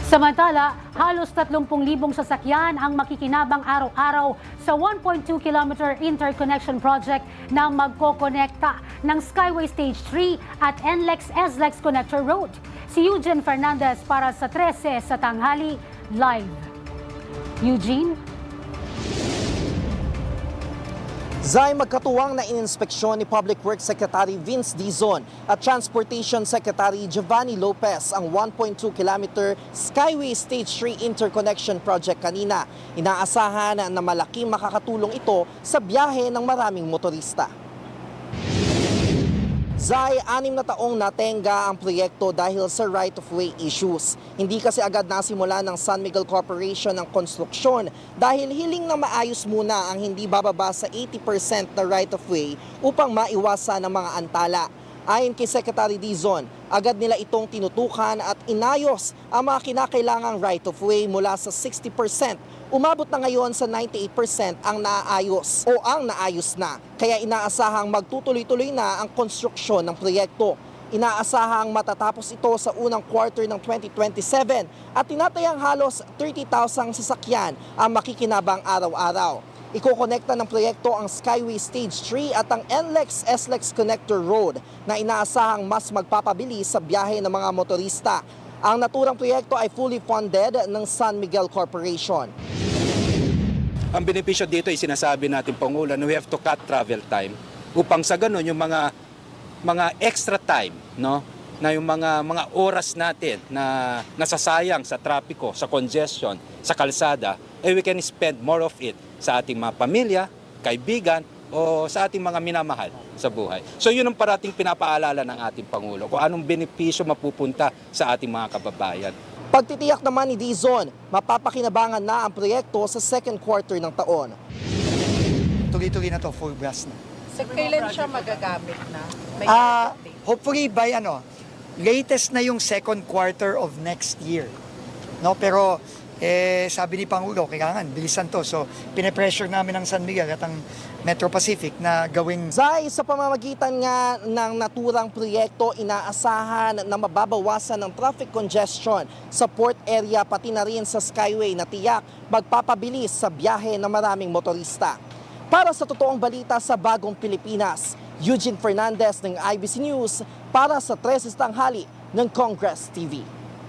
Samantala, halos 30,000 sasakyan ang makikinabang araw-araw sa 1.2 kilometer interconnection project na magkokonekta ng Skyway Stage 3 at NLEX-SLEX Connector Road. Si Eugene Fernandez para sa 13 sa tanghali live. Eugene? Zay, magkatuwang na ininspeksyon ni Public Works Secretary Vince Dizon at Transportation Secretary Giovanni Lopez ang 1.2 kilometer Skyway Stage 3 Interconnection Project kanina. Inaasahan na malaking makakatulong ito sa biyahe ng maraming motorista. Zay, 6 na taong natenga ang proyekto dahil sa right-of-way issues. Hindi kasi agad nasimula ng San Miguel Corporation ang konstruksyon dahil hiling na maayos muna ang hindi bababa sa 80% na right-of-way upang maiwasan ang mga antala. Ayon kay Secretary Dizon, agad nila itong tinutukan at inayos ang mga kinakailangang right-of-way mula sa 60%. Umabot na ngayon sa 98% ang naayos o ang naayos na. Kaya inaasahang magtutuloy-tuloy na ang konstruksyon ng proyekto. Inaasahang matatapos ito sa unang quarter ng 2027 at tinatayang halos 30,000 sasakyan ang makikinabang araw-araw. Ikokonekta ng proyekto ang Skyway Stage 3 at ang NLEX-SLEX Connector Road na inaasahang mas magpapabilis sa biyahe ng mga motorista. Ang naturang proyekto ay fully funded ng San Miguel Corporation. Ang benepisyo dito ay sinasabi natin, Pangulo, na we have to cut travel time upang sa ganun yung mga extra time, no, na yung mga oras natin na nasasayang sa trapiko, sa congestion, sa kalsada, we can spend more of it sa ating mga pamilya, kaibigan, o sa ating mga minamahal sa buhay. So yun ang parating pinapaalala ng ating Pangulo, kung anong benepisyo mapupunta sa ating mga kababayan. Pagtitiyak naman ni Dizon, mapapakinabangan na ang proyekto sa second quarter ng taon. Tuloy-tuloy na to, full blast na. So, kailan siya magagamit na? May Hopefully by latest na yung second quarter of next year. No, pero sabi ni Pangulo, kailangan bilisan to. So, pine-pressure namin ang San Miguel at ang Metro Pacific na gawing... Zay, sa pamamagitan nga ng naturang proyekto, inaasahan na mababawasan ng traffic congestion sa port area pati na rin sa Skyway na tiyak magpapabilis sa biyahe ng maraming motorista. Para sa totoong balita sa Bagong Pilipinas, Eugene Fernandez ng IBC News para sa 13 tanghali ng Congress TV.